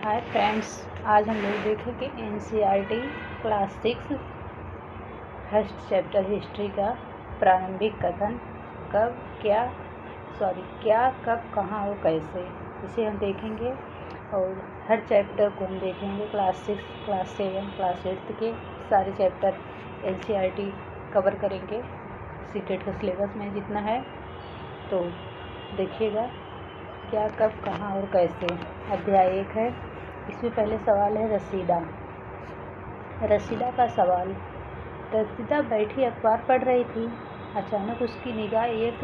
Hi friends, आज हम लोग देखेंगे NCERT class 6 first chapter history का प्रारंभिक कथन क्या, कब, कहाँ और कैसे, इसे हम देखेंगे। और हर चैप्टर को हम देखेंगे। क्लास 6, क्लास 7, क्लास 8 के सारे चैप्टर एनसीईआरटी कवर करेंगे सीटेट के सिलेबस में जितना है। तो देखिएगा क्या, कब, कहाँ और कैसे। अध्याय 1 है। इसमें पहले सवाल है रसीदा का सवाल। रसीदा बैठी अखबार पढ़ रही थी। अचानक उसकी निगाह एक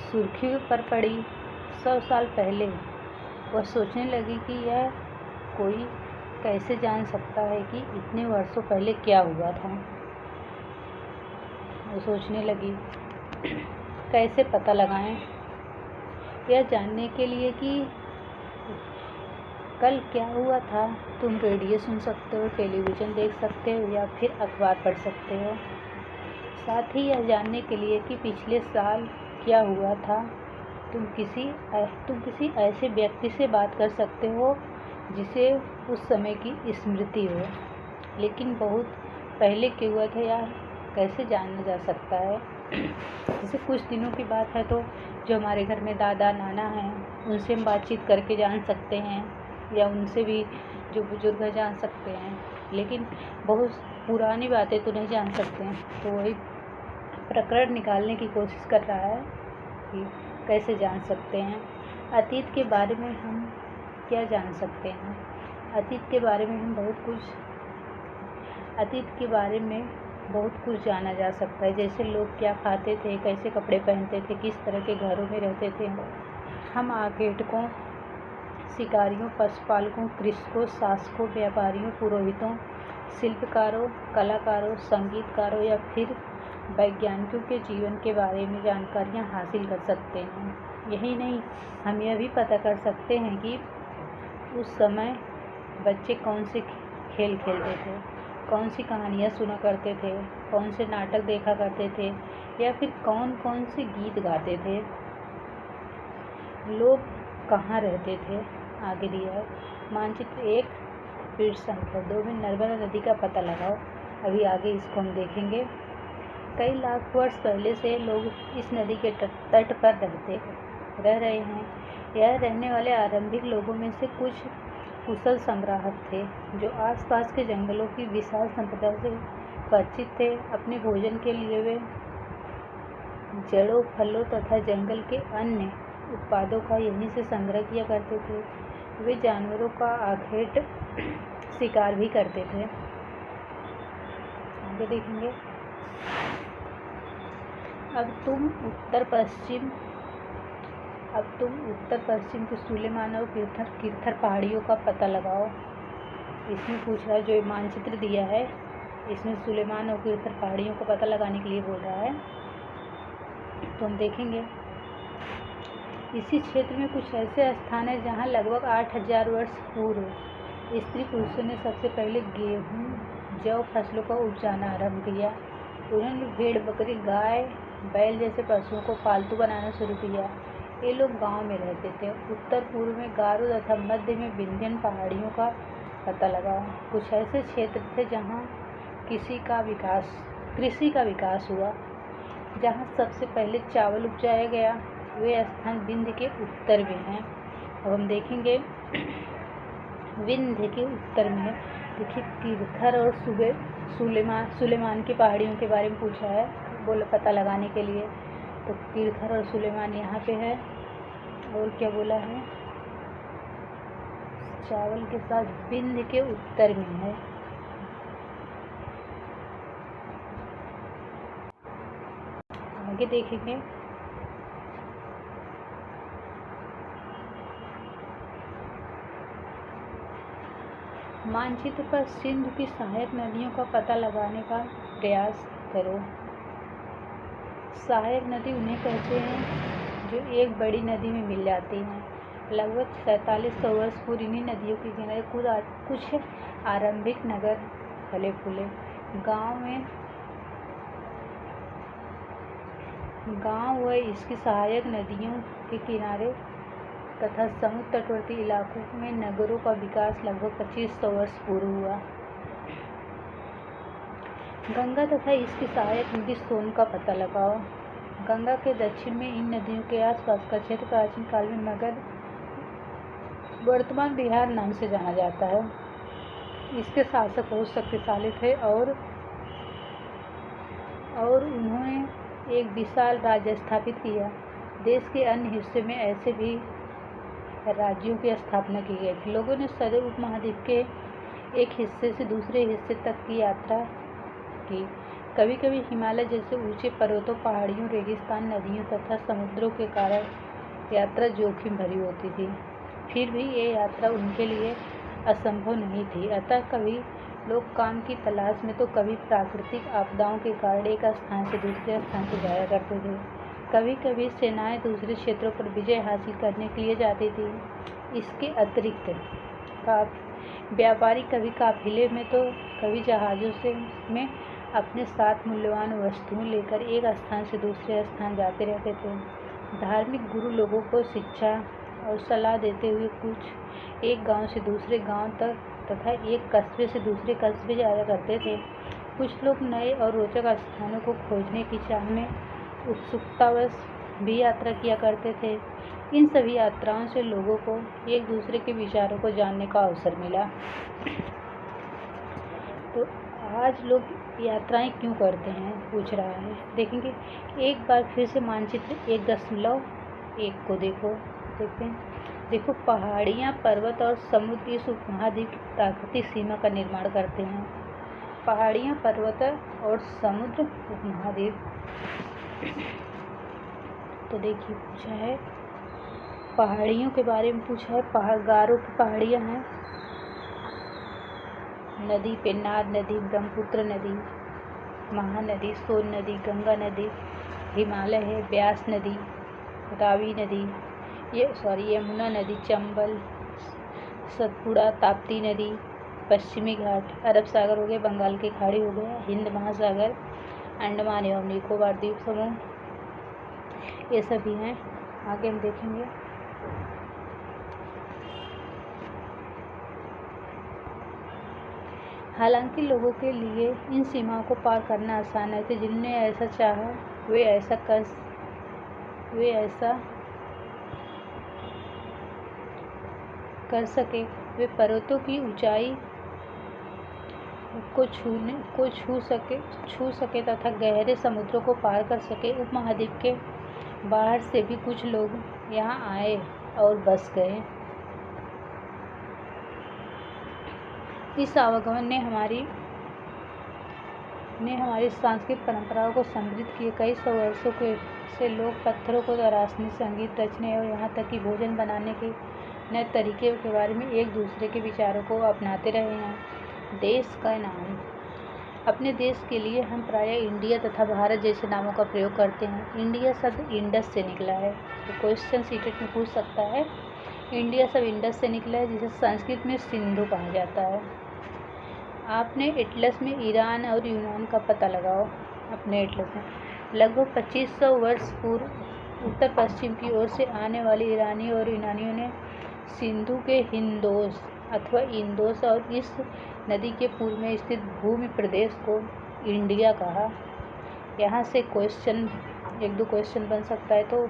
सुर्खी पर पड़ी। 100 साल पहले। वह सोचने लगी कि यह कोई कैसे जान सकता है कि इतने वर्षों पहले क्या हुआ था। वो सोचने लगी कैसे पता लगाएं, यह जानने के लिए कि कल क्या हुआ था। तुम रेडियो सुन सकते हो, टेलीविज़न देख सकते हो या फिर अखबार पढ़ सकते हो। साथ ही यह जानने के लिए कि पिछले साल क्या हुआ था। तुम किसी ऐसे व्यक्ति से बात कर सकते हो जिसे उस समय की स्मृति हो, लेकिन बहुत पहले क्या हुआ था यह कैसे जाना जा सकता है। जैसे कुछ दिनों की बात है तो जो हमारे घर में दादा नाना हैं उनसे हम बातचीत करके जान सकते हैं, या उनसे भी जो बुजुर्ग है जान सकते हैं, लेकिन बहुत पुरानी बातें तो नहीं जान सकते हैं। तो वही प्रकरण निकालने की कोशिश कर रहा है कि कैसे जान सकते हैं। अतीत के बारे में हम क्या जान सकते हैं। अतीत के बारे में बहुत कुछ जाना जा सकता है। जैसे लोग क्या खाते थे, कैसे कपड़े पहनते थे, किस तरह के घरों में रहते थे। हम आर्किटेक्टों, शिकारियों, पशुपालकों, कृषकों, शासकों, व्यापारियों, पुरोहितों, शिल्पकारों, कलाकारों, संगीतकारों या फिर वैज्ञानिकों के जीवन के बारे में जानकारियाँ हासिल कर सकते हैं। यही नहीं, हम यह भी पता कर सकते हैं कि उस समय बच्चे कौन से खेल खेलते थे, कौन सी कहानियाँ सुना करते थे, कौन से नाटक देखा करते थे, या फिर कौन कौन से गीत गाते थे, लोग कहाँ रहते थे। आगे दिया है मानचित्र 1 पृष्ठ संख्या 2 में नर्मदा नदी का पता लगाओ। अभी आगे इसको हम देखेंगे। कई लाख वर्ष पहले से लोग इस नदी के तट पर रह रहे हैं। यह रहने वाले आरंभिक लोगों में से कुछ कुशल संग्राहक थे जो आसपास के जंगलों की विशाल संपदा से परिचित थे। अपने भोजन के लिए वे जड़ों, फलों तथा जंगल के अन्य उत्पादों का यहीं से संग्रह किया करते थे। वे जानवरों का आखेट शिकार भी करते थे। आगे देखेंगे। अब तुम उत्तर पश्चिम के सुलेमान और किरथर पहाड़ियों का पता लगाओ। इसमें पूछ रहा है, जो मानचित्र दिया है इसमें सुलेमान और किरथर पहाड़ियों का पता लगाने के लिए बोल रहा है। तो हम देखेंगे इसी क्षेत्र में कुछ ऐसे स्थान हैं जहाँ लगभग 8000 वर्ष पूर्व स्त्री पुरुषों ने सबसे पहले गेहूँ, जौ फसलों का उपजाना आरंभ किया। उन्होंने भेड़, बकरी, गाय, बैल जैसे पशुओं को पालतू बनाना शुरू किया। ये लोग गांव में रहते थे। उत्तर पूर्व में गारो तथा मध्य में विंध्यन पहाड़ियों का पता लगाओ। कुछ ऐसे क्षेत्र थे जहाँ कृषि का विकास हुआ, जहाँ सबसे पहले चावल उपजाया गया। वे स्थान विंध्य के उत्तर में हैं। अब हम देखेंगे विंध्य के उत्तर में देखिए किरथर और सुलेमान की पहाड़ियों के बारे में पूछा है, बोला पता लगाने के लिए। तो किरथर और सुलेमान यहाँ पे है। और क्या बोला है, चावल के साथ विंध्य के उत्तर में है। आगे देखेंगे मानचित्र पर सिंधु की सहायक नदियों का पता लगाने का प्रयास करो। सहायक नदी उन्हें कहते हैं जो एक बड़ी नदी में मिल जाती हैं। लगभग 4700 वर्ष पूर्व इन्हीं नदियों के किनारे कुछ आरंभिक नगर फले फूले। गांव व इसकी सहायक नदियों के किनारे तथा समुद्र तटवर्ती इलाकों में नगरों का विकास लगभग 2500 वर्ष पूर्व हुआ। गंगा तथा इसकी सहायक नदी सोन का पता लगाओ। गंगा के दक्षिण में इन नदियों के आसपास का क्षेत्र प्राचीन काल में मगध, वर्तमान बिहार नाम से जाना जाता है। इसके शासक बहुत शक्तिशाली थे और उन्होंने एक विशाल राज्य स्थापित किया। देश के अन्य हिस्से में ऐसे भी राज्यों की स्थापना की गई थी। लोगों ने सदैव उपमहाद्वीप के एक हिस्से से दूसरे हिस्से तक की यात्रा की। कभी कभी हिमालय जैसे ऊंचे पर्वतों, पहाड़ियों, रेगिस्तान, नदियों तथा समुद्रों के कारण यात्रा जोखिम भरी होती थी। फिर भी ये यात्रा उनके लिए असंभव नहीं थी। अतः कभी लोग काम की तलाश में तो कभी प्राकृतिक आपदाओं के कारण एक स्थान से दूसरे स्थान पर जाया करते थे। कभी कभी सेनाएं दूसरे क्षेत्रों पर विजय हासिल करने के लिए जाती थी। इसके अतिरिक्त व्यापारी कभी काफिले में तो कभी जहाज़ों में अपने साथ मूल्यवान वस्तुएं लेकर एक स्थान से दूसरे स्थान जाते रहते थे। धार्मिक गुरु लोगों को शिक्षा और सलाह देते हुए कुछ एक गांव से दूसरे गांव तक तथा एक कस्बे से दूसरे कस्बे जाया करते थे। कुछ लोग नए और रोचक स्थानों को खोजने की चाह में उत्सुकतावश भी यात्रा किया करते थे। इन सभी यात्राओं से लोगों को एक दूसरे के विचारों को जानने का अवसर मिला। तो आज लोग यात्राएं क्यों करते हैं पूछ रहा है। देखेंगे एक बार फिर से मानचित्र 1.1 को देखते हैं। देखो, पहाड़ियाँ, पर्वत और समुद्र इस उपमहाद्वीप की प्राकृतिक सीमा का निर्माण करते हैं। पहाड़ियाँ, पर्वत और समुद्र उपमहाद्वीप। तो देखिए पूछा है पहाड़ियों के बारे में पूछा है। गारो की पहाड़ियाँ हैं। नदी पेन्नार नदी, ब्रह्मपुत्र नदी, महानदी, सोन नदी, गंगा नदी, हिमालय है, ब्यास नदी, रावी नदी, यमुना नदी, चंबल, सतपुड़ा, ताप्ती नदी, पश्चिमी घाट, अरब सागर हो गया, बंगाल की खाड़ी हो गया, हिंद महासागर, अंडमान एवं निकोबार द्वीप समूह, ये सभी हैं। आगे हम देखेंगे। हालांकि लोगों के लिए इन सीमाओं को पार करना आसान है कि जिन्होंने ऐसा चाहा वे ऐसा कर सके। वे पर्वतों की ऊंचाई को छू सके तथा गहरे समुद्रों को पार कर सके। उपमहाद्वीप के बाहर से भी कुछ लोग यहाँ आए और बस गए। इस आवागमन ने हमारी सांस्कृतिक परंपराओं को समृद्ध किए। कई सौ वर्षों से लोग पत्थरों को तराशने, संगीत रचने और यहाँ तक कि भोजन बनाने के नए तरीके के बारे में एक दूसरे के विचारों को अपनाते रहे हैं। देश का नाम। अपने देश के लिए हम प्रायः इंडिया तथा भारत जैसे नामों का प्रयोग करते हैं। इंडिया शब्द इंडस से निकला है। तो क्वेश्चन सीटेट में पूछ सकता है। इंडिया शब्द इंडस से निकला है, जिसे संस्कृत में सिंधु कहा जाता है। आपने एटलस में ईरान और यूनान का पता लगाओ। अपने एटलस में लगभग 2500 वर्ष पूर्व उत्तर पश्चिम की ओर से आने वाले ईरानी और यूनानियों ने सिंधु के हिंदोस अथवा इंदोस और इस नदी के पूर्व में स्थित भूमि प्रदेश को इंडिया कहा। यहाँ से एक दो क्वेश्चन बन सकता है, तो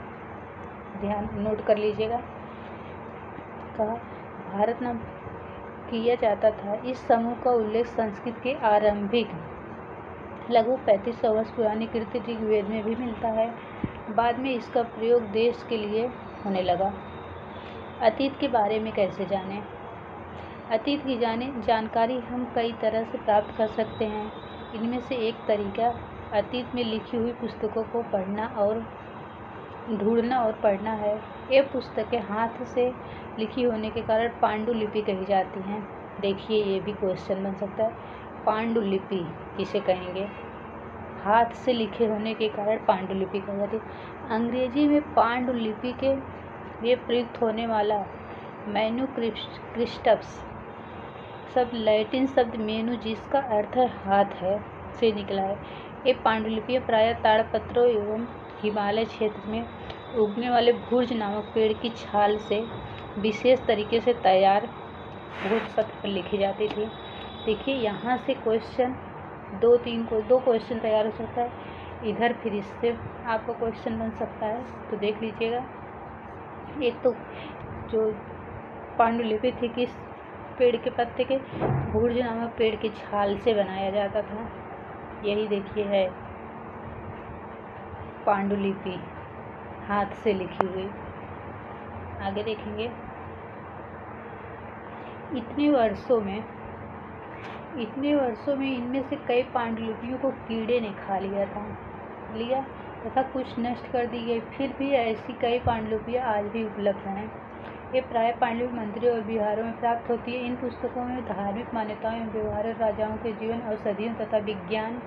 ध्यान नोट कर लीजिएगा। कहा भारत नाम किया जाता था। इस समूह का उल्लेख संस्कृत के आरंभिक लगभग 3500 वर्ष पुरानी कृति ऋग्वेद में भी मिलता है। बाद में इसका प्रयोग देश के लिए होने लगा। अतीत के बारे में कैसे जानें? अतीत की जानकारी हम कई तरह से प्राप्त कर सकते हैं। इनमें से एक तरीका अतीत में लिखी हुई पुस्तकों को ढूंढना और पढ़ना है। ये पुस्तकें हाथ से लिखी होने के कारण पांडुलिपि कही जाती हैं। देखिए, ये भी क्वेश्चन बन सकता है। पांडुलिपि किसे कहेंगे? हाथ से लिखे होने के कारण पांडुलिपि कही जाती है। अंग्रेजी में पांडुलिपि के लिए प्रयुक्त होने वाला मैन्युस्क्रिप्ट्स शब्द लैटिन शब्द मेनु, जिसका अर्थ हाथ है, से निकला है। ये पांडुलिपियाँ प्रायः ताड़पत्रों एवं हिमालय क्षेत्र में उगने वाले भुर्ज नामक पेड़ की छाल से विशेष तरीके से तैयार भोज पत्र पर लिखी जाती थी। देखिए यहाँ से क्वेश्चन दो क्वेश्चन तैयार हो सकता है, इधर फिर इससे आपका क्वेश्चन बन सकता है। तो देख लीजिएगा, एक तो जो पांडुलिपि थी किस पेड़ के पत्ते के, भुर्ज नामक पेड़ की छाल से बनाया जाता था। यही देखिए है पांडुलिपि, हाथ से लिखी हुई। आगे देखेंगे, इतने वर्षों में इनमें से कई पांडुलिपियों को कीड़े ने खा लिया तथा कुछ नष्ट कर दी गई। फिर भी ऐसी कई पांडुलिपियाँ आज भी उपलब्ध हैं। ये प्राय पांडुलिपि मंदिरों और विहारों में प्राप्त होती है। इन पुस्तकों में धार्मिक मान्यताओं एवं व्यवहार, राजाओं के जीवन, औषधियों तथा विज्ञान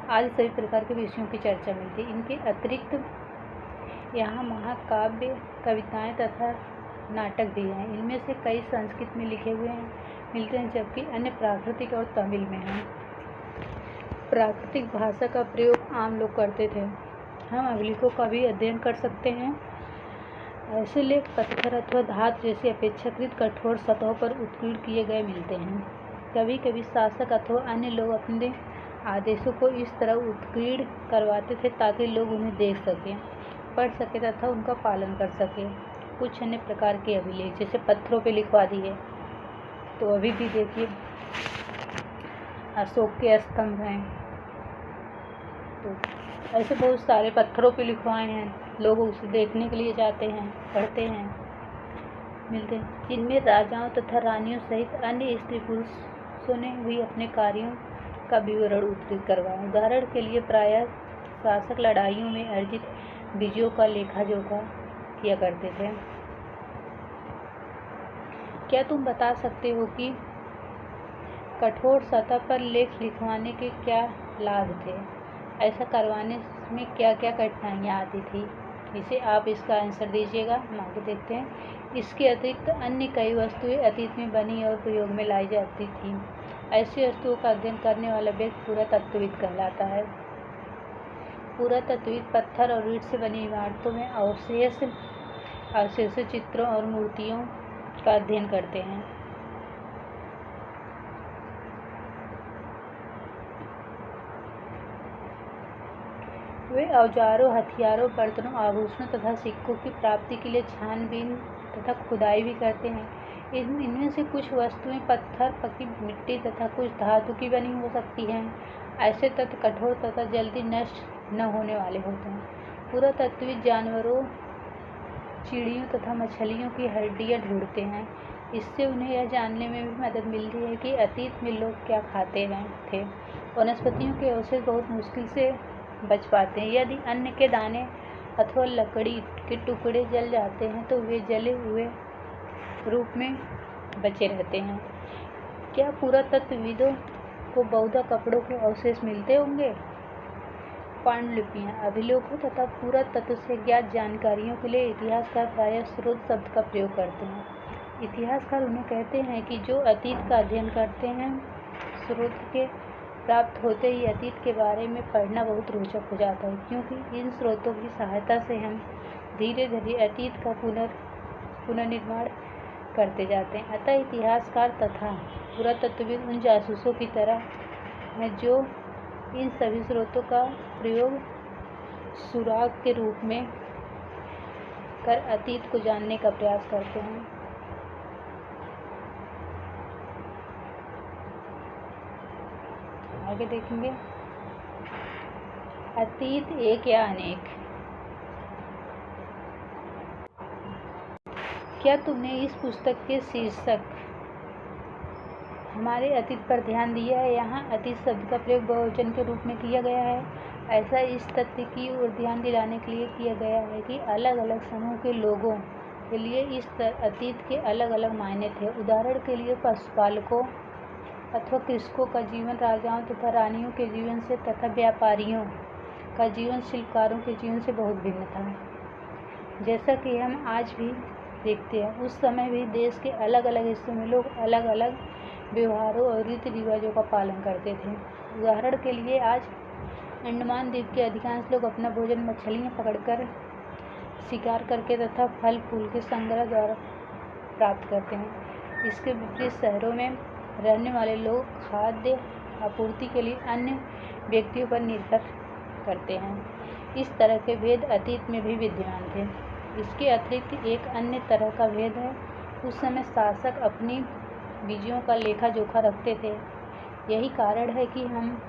आदि सभी प्रकार के विषयों की चर्चा मिलती है। इनके अतिरिक्त यहाँ महाकाव्य, कविताएं तथा नाटक भी हैं। इनमें से कई संस्कृत में लिखे हुए मिलते हैं, जबकि अन्य प्राकृतिक और तमिल में हैं। प्राकृतिक भाषा का प्रयोग आम लोग करते थे। हम अभिलेखों का भी अध्ययन कर सकते हैं। ऐसे लेख पत्थर अथवा धातु जैसी अपेक्षाकृत कठोर सतहों पर उत्कीर्ण किए गए मिलते हैं। कभी कभी शासक अथवा अन्य लोग अपने आदेशों को इस तरह उत्कीर्ण करवाते थे ताकि लोग उन्हें देख सकें, पढ़ सकें तथा उनका पालन कर सकें। कुछ अन्य प्रकार के अभिलेख जैसे पत्थरों पे लिखवा दिए, तो अभी भी देखिए अशोक के स्तंभ हैं, तो ऐसे बहुत सारे पत्थरों पे लिखवाए हैं। लोग उसे देखने के लिए जाते हैं, पढ़ते हैं, मिलते हैं। इनमें राजाओं तथा रानियों सहित अन्य स्त्री पुरुषों ने भी अपने कार्यों का विवरण उद्धृत करवाया। उदाहरण के लिए प्रायः शासक लड़ाइयों में अर्जित विजयों का लेखा जोखा किया करते थे। क्या तुम बता सकते हो कि कठोर सतह पर लेख लिखवाने के क्या लाभ थे? ऐसा करवाने में क्या क्या कठिनाइयाँ आती थी? इसे आप इसका आंसर दीजिएगा। हम आगे देखते हैं। इसके अतिरिक्त अन्य कई वस्तुएं अतीत में बनी और प्रयोग में लाई जाती थीं। ऐसी वस्तुओं का अध्ययन करने वाला व्यक्ति पुरातत्वविद कहलाता है। पुरातत्वविद पत्थर और ईंट से बनी इमारतों में अवशेषों, चित्रों और मूर्तियों का अध्ययन करते हैं। वे औजारों, हथियारों, बर्तनों, आभूषणों तथा सिक्कों की प्राप्ति के लिए छानबीन तथा खुदाई भी करते हैं। इनमें से कुछ वस्तुएं पत्थर, पकी मिट्टी तथा कुछ धातु की बनी हो सकती हैं। ऐसे तत्व कठोर तथा जल्दी नष्ट न होने वाले होते हैं। पुरातत्वविद जानवरों, चिड़ियों तथा मछलियों की हड्डियां ढूंढते हैं। इससे उन्हें यह जानने में भी मदद मिलती है कि अतीत में लोग क्या खाते थे। वनस्पतियों के अवशेष बहुत मुश्किल से बच पाते हैं। यदि अन्न के दाने अथवा लकड़ी के टुकड़े जल जाते हैं तो वे जले हुए रूप में बचे रहते हैं। क्या पुरातत्वविदों को बहुधा कपड़ों के अवशेष मिलते होंगे? पांडुलिपियाँ, अभिलेखों तथा पुरातत्व से ज्ञात जानकारियों के लिए इतिहासकार प्रायः स्रोत शब्द का प्रयोग करते हैं। इतिहासकार उन्हें कहते हैं कि जो अतीत का अध्ययन करते हैं। स्रोत के प्राप्त होते ही अतीत के बारे में पढ़ना बहुत रोचक हो जाता है, क्योंकि इन स्रोतों की सहायता से हम धीरे धीरे अतीत का पुनर्निर्माण करते जाते हैं। अतः इतिहासकार तथा पुरातत्वविद उन जासूसों की तरह हैं जो इन सभी स्रोतों का प्रयोग सुराग के रूप में कर अतीत को जानने का प्रयास करते हैं। आगे देखेंगे, अतीत एक या अनेक। क्या तुमने इस पुस्तक के शीर्षक हमारे अतीत पर ध्यान दिया है? यहाँ अतीत शब्द का प्रयोग बहुवचन के रूप में किया गया है। ऐसा इस तथ्य की ओर ध्यान दिलाने के लिए किया गया है कि अलग अलग समूह के लोगों के लिए इस अतीत के अलग अलग मायने थे। उदाहरण के लिए पशुपालकों अथवा कृषकों का जीवन राजाओं तथा रानियों के जीवन से तथा व्यापारियों का जीवन शिल्पकारों के जीवन से बहुत भिन्न था। जैसा कि हम आज भी देखते हैं, उस समय भी देश के अलग अलग हिस्सों में लोग अलग अलग व्यवहारों और रीति रिवाजों का पालन करते थे। उदाहरण के लिए आज अंडमान द्वीप के अधिकांश लोग अपना भोजन मछलियाँ पकड़कर शिकार करके तथा फल फूल के संग्रह द्वारा प्राप्त करते हैं। इसके विपरीत शहरों में रहने वाले लोग खाद्य आपूर्ति के लिए अन्य व्यक्तियों पर निर्भर करते हैं। इस तरह के भेद अतीत में भी विद्यमान थे। इसके अतिरिक्त एक अन्य तरह का भेद है, उस समय शासक अपनी बीजियों का लेखा जोखा रखते थे। यही कारण है कि हम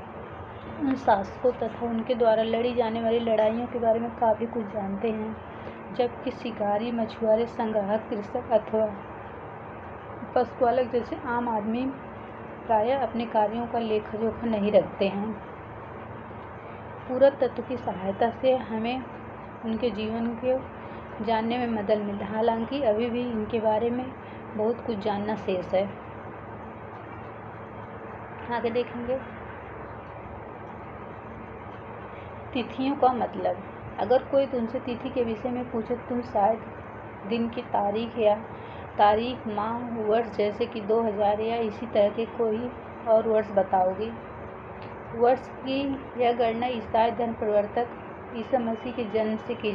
उन शासकों तथा उनके द्वारा लड़ी जाने वाली लड़ाइयों के बारे में काफ़ी कुछ जानते हैं, जबकि शिकारी, मछुआरे, संग्राहक, कृषक अथवा पशुपालक जैसे आम आदमी प्रायः अपने कार्यों का लेखा जोखा नहीं रखते हैं। पुरातत्व की सहायता से हमें उनके जीवन को जानने में मदद मिलती है, हालांकि अभी भी इनके बारे में बहुत कुछ जानना शेष है। आगे देखेंगे तिथियों का मतलब। अगर कोई तुमसे तिथि के विषय में पूछे तो तुम शायद दिन की तारीख, माह, वर्ष जैसे कि 2000 या इसी तरह के कोई और वर्ष बताओगे। वर्ष की यह गणना ईसाई धर्म प्रवर्तक ईसा मसीह के जन्म से की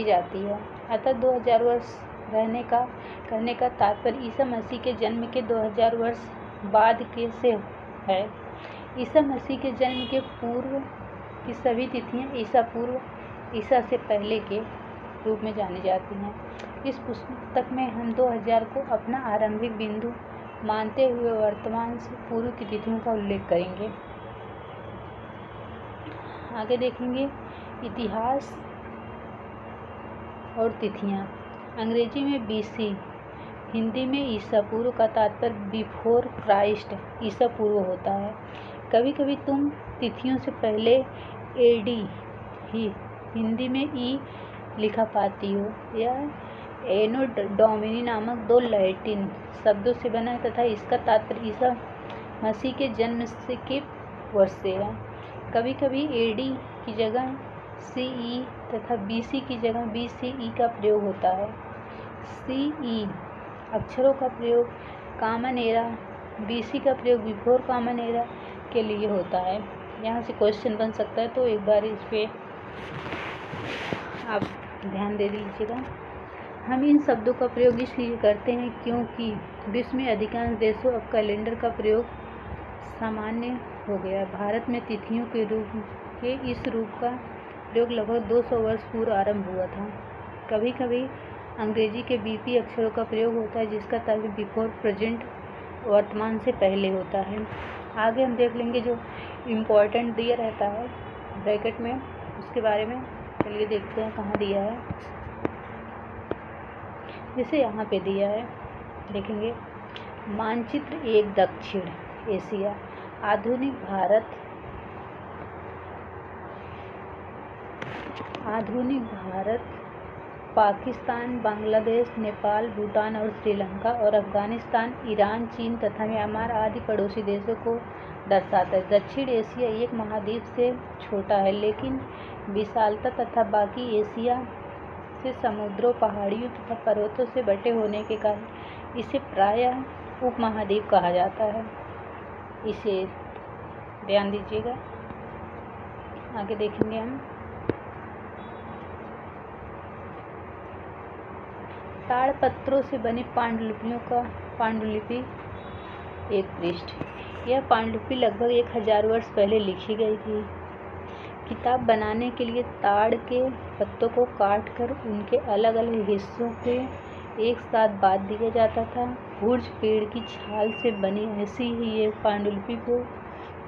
जाती है। अतः 2000 वर्ष करने का तात्पर्य ईसा मसीह के जन्म के 2000 वर्ष बाद के से है। ईसा मसीह के जन्म के पूर्व की सभी तिथियां ईसा से पहले के रूप में जानी जाती हैं। इस पुस्तक में हम 2000 को अपना आरंभिक बिंदु मानते हुए वर्तमान से पूर्व की तिथियों का उल्लेख करेंगे। आगे देखेंगे इतिहास और तिथियां। अंग्रेजी में BC, हिंदी में ईसा पूर्व का तात्पर्य बिफोर क्राइस्ट, ईसा पूर्व होता है। कभी कभी तुम तिथियों से पहले AD ही हिंदी में ई लिखा पाती हो। यह एनो डोमिनी नामक 2 लैटिन शब्दों से बना है तथा इसका तात्पर्य ईसा मसीह के जन्म से के वर्ष से है। कभी कभी AD की जगह CE तथा BC की जगह BCE का प्रयोग होता है। CE अक्षरों का प्रयोग कॉमन एरा, BC का प्रयोग बिफोर कॉमन एरा के लिए होता है। यहाँ से क्वेश्चन बन सकता है, तो एक बार इस पे आप ध्यान दे दीजिएगा। हम इन शब्दों का प्रयोग इसलिए करते हैं क्योंकि विश्व में अधिकांश देशों अब कैलेंडर का प्रयोग सामान्य हो गया। भारत में तिथियों के इस रूप का प्रयोग लगभग 200 वर्ष पूर्व आरंभ हुआ था। कभी कभी अंग्रेजी के BP अक्षरों का प्रयोग होता है, जिसका तात्पर्य बिफोर प्रेजेंट, वर्तमान से पहले होता है। आगे हम देख लेंगे जो इम्पोर्टेंट दिया रहता है ब्रैकेट में, उसके बारे में। चलिए देखते हैं कहाँ दिया है। जैसे यहाँ पे दिया है, देखेंगे मानचित्र 1 दक्षिण एशिया। आधुनिक भारत पाकिस्तान, बांग्लादेश, नेपाल, भूटान और श्रीलंका और अफगानिस्तान, ईरान, चीन तथा म्यांमार आदि पड़ोसी देशों को दर्शाता है। दक्षिण एशिया एक महाद्वीप से छोटा है, लेकिन विशालता तथा बाकी एशिया से समुद्रों, पहाड़ियों तथा पर्वतों से बटे होने के कारण इसे प्रायः उपमहाद्वीप कहा जाता है। इसे ध्यान दीजिएगा। आगे देखेंगे हम ताड़पत्रों से बनी पांडुलिपि एक पृष्ठ। यह पांडुलिपि लगभग 1000 वर्ष पहले लिखी गई थी। किताब बनाने के लिए ताड़ के पत्तों को काटकर उनके अलग अलग हिस्सों के एक साथ बांध दिया जाता था। भुर्ज पेड़ की छाल से बनी ऐसी ही एक पांडुलिपि को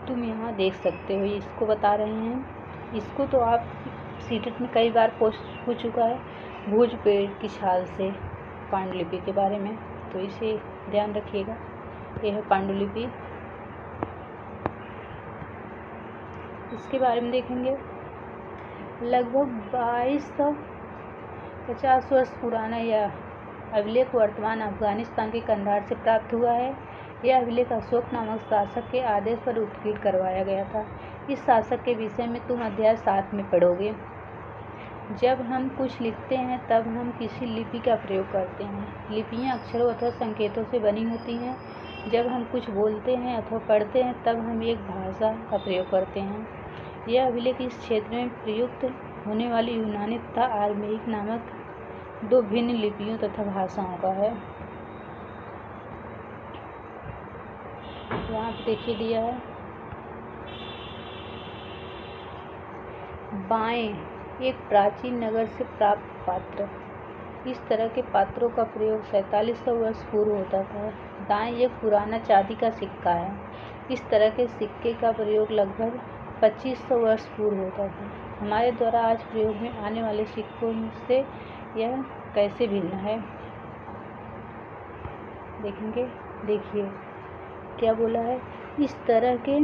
तुम यहाँ देख सकते हो। इसको बता रहे हैं। इसको तो आप सीटेट में कई बार हो चुका है, भुर्ज पेड़ की छाल से पांडुलिपि के बारे में, तो इसे ध्यान रखिएगा। यह है पांडुलिपि। इसके बारे में देखेंगे। लगभग 2250 वर्ष पुराना यह अभिलेख वर्तमान अफगानिस्तान के कंधार से प्राप्त हुआ है। यह अभिलेख अशोक नामक शासक के आदेश पर उत्कीर्ण करवाया गया था। इस शासक के विषय में तुम अध्याय 7 में पढ़ोगे। जब हम कुछ लिखते हैं तब हम किसी लिपि का प्रयोग करते हैं। लिपियां अक्षरों अथवा संकेतों से बनी होती हैं। जब हम कुछ बोलते हैं अथवा पढ़ते हैं तब हम एक भाषा का प्रयोग करते हैं। यह अभिलेख इस क्षेत्र में प्रयुक्त होने वाली यूनानी तथा आर्मेइक नामक 2 भिन्न लिपियों तथा भाषाओं का है। यहाँ पे देखिए दिया है बाएं, एक प्राचीन नगर से प्राप्त पात्र। इस तरह के पात्रों का प्रयोग 4700 वर्ष पूर्व होता था। दाएं, एक पुराना चांदी का सिक्का है। इस तरह के सिक्के का प्रयोग लगभग 2500 वर्ष पूर्व होता था। हमारे द्वारा आज प्रयोग में आने वाले सिक्कों से यह कैसे भिन्न है, देखेंगे। देखिए क्या बोला है, इस तरह के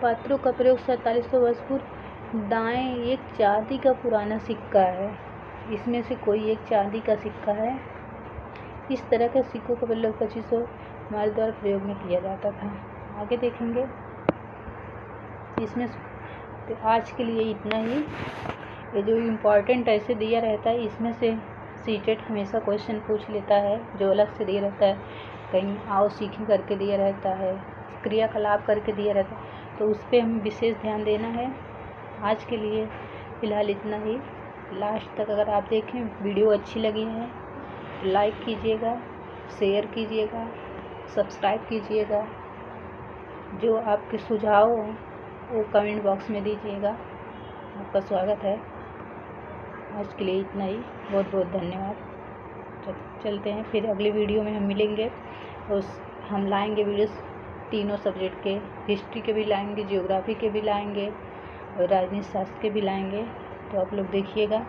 पात्रों का प्रयोग 4700 वर्ष पूर्व। दाएं, एक चांदी का पुराना सिक्का है। इसमें से कोई एक चांदी का सिक्का है। इस तरह के सिक्कों का प्रयोग 2500 हमारे द्वारा प्रयोग में किया जाता था। आगे देखेंगे। इसमें तो आज के लिए इतना ही। ये जो इम्पोर्टेंट ऐसे दिया रहता है, इसमें से सीटेट हमेशा क्वेश्चन पूछ लेता है, जो अलग से दिया रहता है। कहीं आओ सीखें करके दिया रहता है, क्रियाकलाप करके दिया रहता है, तो उस पर हमें विशेष ध्यान देना है। आज के लिए फ़िलहाल इतना ही। लास्ट तक अगर आप देखें, वीडियो अच्छी लगी है लाइक कीजिएगा, शेयर कीजिएगा, सब्सक्राइब कीजिएगा। जो आपके सुझाव हो वो कमेंट बॉक्स में दीजिएगा। आपका स्वागत है। आज के लिए इतना ही। बहुत बहुत धन्यवाद। चलते हैं, फिर अगली वीडियो में हम मिलेंगे और हम लाएंगे वीडियोस तीनों सब्जेक्ट के, हिस्ट्री के भी लाएंगे, ज्योग्राफी के भी लाएंगे और राजनीति शास्त्र के भी लाएंगे। तो आप लोग देखिएगा।